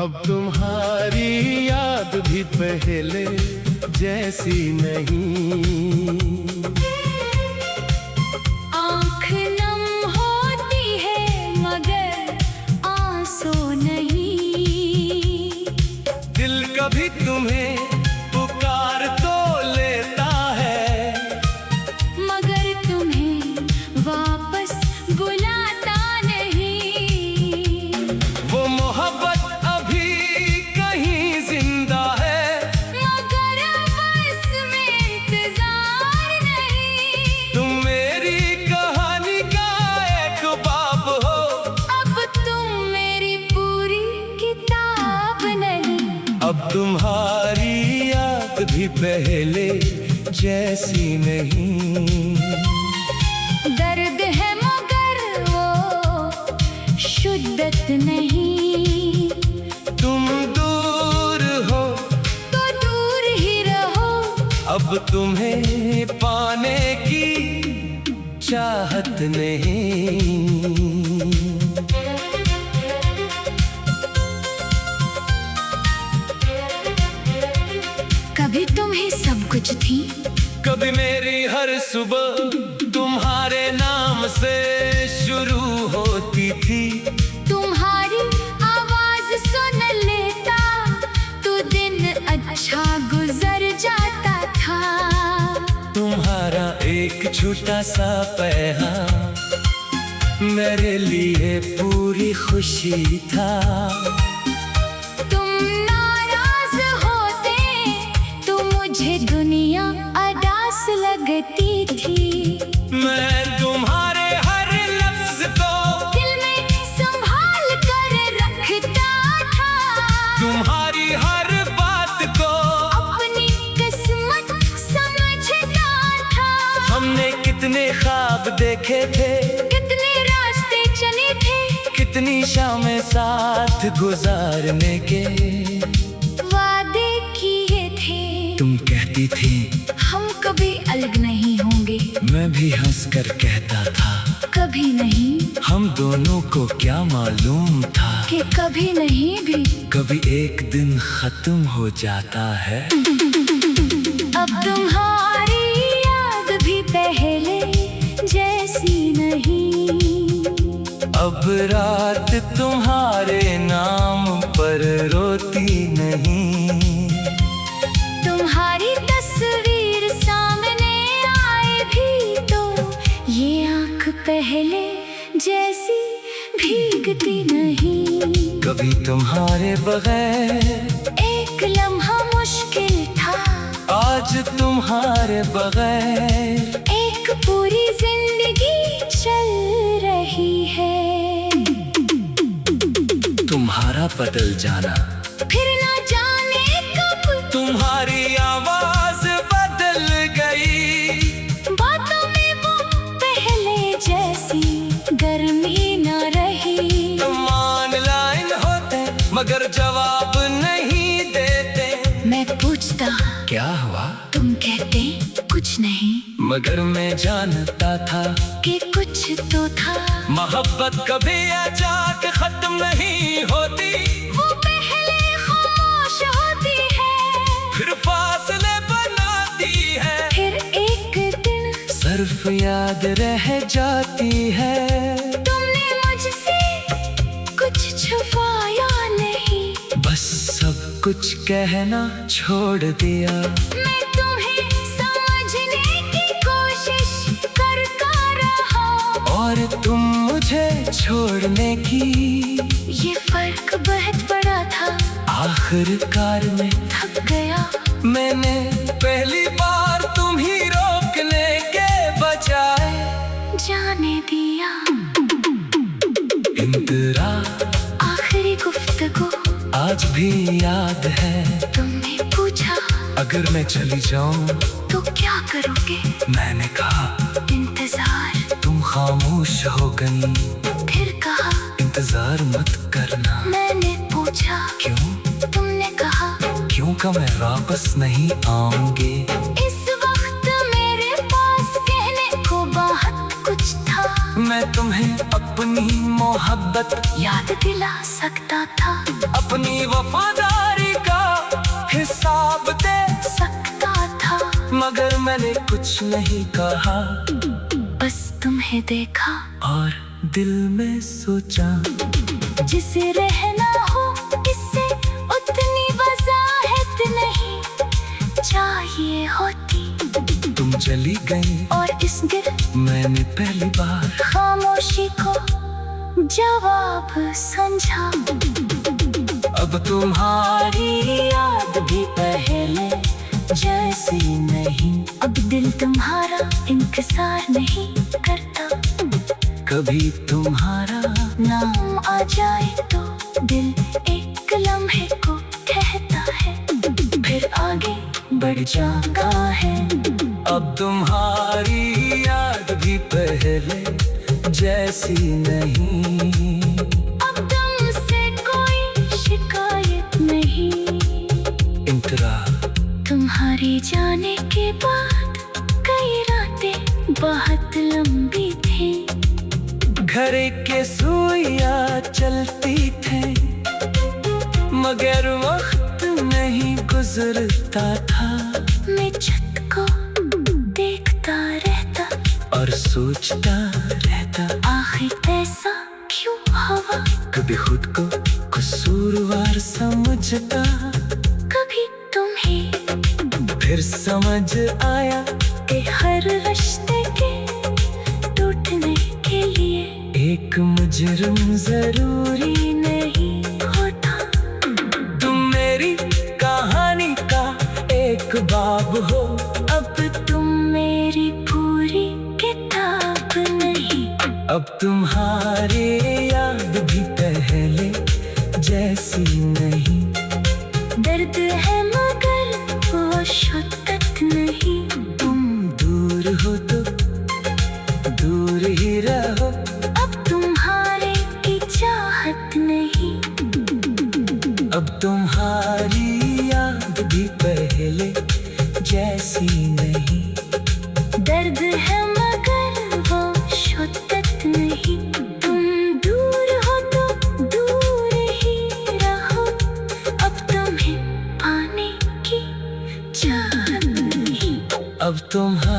अब तुम्हारी याद भी पहले जैसी नहीं। आँख नम होती है मगर आंसू नहीं। दिल कभी तुम्हें पुकार तो लेता है मगर तुम्हें वापस बुलाता नहीं। वो मोहब्बत अभी कहीं जिंदा है मगर बस में इंतजार नहीं। तुम मेरी कहानी का एक बाब हो। अब तुम मेरी पूरी किताब नहीं। अब तुम्हारी याद भी पहले जैसी नहीं। दर्द है मगर वो शिद्दत नहीं। तुम दूर हो तो दूर ही रहो। अब तुम्हें पाने की चाहत नहीं। कभी तुम ही सब कुछ थी। कभी मेरी हर सुबह तुम्हारे नाम से शुरू होती थी। तुम्हारी आवाज सुन लेता तो दिन अच्छा गुजर जाता था। तुम्हारा एक छोटा सा पैगाम मेरे लिए पूरी खुशी था। तुम नाराज होते तो मुझे दुनिया अदास लगती थी। मैं तुम्हारे हर लफ्ज को दिल में संभाल कर रखता था। तुम्हारी हर बात को अपनी किस्मत समझता था। हमने कितने ख्वाब देखे थे, कितने रास्ते चले थे, कितनी शामें साथ गुजारने के वादे किए थे। तुम कहती थी हम कभी अलग नहीं होंगे, मैं भी हंसकर कहता था कभी नहीं। हम दोनों को क्या मालूम था कि कभी नहीं भी। कभी एक दिन खत्म हो जाता है। अब तुम्हारी याद भी पहले जैसी नहीं। अब रात तुम्हारे नाम पर रोती नहीं। तुम्हारी तस्वीर सामने आए भी तो ये आँख पहले जैसी भीगती नहीं। कभी तुम्हारे बगैर एक लम्हा मुश्किल था, आज तुम्हारे बगैर एक पूरी जिंदगी चल रही है। तुम्हारा बदल जाना, फिर ना जाने कब तुम्हारी आवाज बदल गई। बातों में वो पहले जैसी गर्मी न रही। तुम ऑनलाइन होते मगर जवाब नहीं देते। मैं पूछता क्या हुआ, तुम कहते कुछ नहीं। मगर मैं जानता था कि कुछ तो था। मोहब्बत कभी अचानक खत्म नहीं होती। वो पहले खामोश होती है, फिर फासले बनाती है, फिर एक दिन सिर्फ याद रह जाती है। तुमने मुझसे कुछ छुपाया नहीं, बस सब कुछ कहना छोड़ दिया। मैं तुम्हें समझने की कोशिश करता रहा और तुम मुझे छोड़ने की। ये फर्क बहुत बड़ा था, आखिरकार में थक गया। मैंने पहली बार तुम ही रोकने के बजाय जाने दिया। इंतजार आखिरी गुफ्तगू आज भी याद है। तुमने पूछा अगर मैं चली जाऊं तो क्या करोगे। मैंने कहा इंतजार। तुम खामोश हो गई। फिर कहा इंतजार मत करना। मैंने पूछा क्यों। तुमने कहा क्योंकि मैं वापस नहीं आऊंगी। इस वक्त मेरे पास कहने को बहुत कुछ था। मैं तुम्हें अपनी मोहब्बत याद दिला सकता था, अपनी वफादारी का हिसाब दे सकता था। मगर मैंने कुछ नहीं कहा, बस तुम्हें देखा और दिल में सोचा जिसे रहना हो इससे उतनी वजाहत नहीं चाहिए होती। तुम चली गई और इस गिर मैंने पहली बार खामोशी को जवाब समझा। अब तुम्हारी याद भी पहले जैसी नहीं, अब दिल तुम्हारा इंतजार नहीं करता। कभी तुम्हारा नाम आ जाए तो दिल एक लम्हे को कहता है, फिर आगे बढ़ जाता है। अब तुम्हारी याद भी पहले जैसी नहीं, अब तुमसे कोई शिकायत नहीं। इंतरा तुम्हारी जाने के बाद कई रातें बहुत लंबी थी। घर के सुइयां चलती थे, मगर वक्त नहीं गुजरता था। मैं छत को देखता रहता और सोचता रहता, आखिर ऐसा क्यों हुआ। कभी खुद को कसूरवार समझता, कभी तुम्हें फिर समझ आया कि हर रिश्ते के टूटने के लिए एक मुजरिम जरूरी नहीं होता। तुम मेरी कहानी का एक बाब हो, अब तुम मेरी पूरी किताब नहीं। अब तुम्हारी याद भी पहले जैसी नहीं। दर्द है मगर वो शिद्दत नहीं। तुम दूर हो तो दूर ही रहो, अब तुम्हारे की चाहत नहीं। अब तुम्हारी याद भी पहले जैसी नहीं। दर्द है मगर वो शिद्दत नहीं। तुम दूर हो तो दूर ही रहो, अब तुम्हें पाने की चाहत नहीं। अब तुम्हारी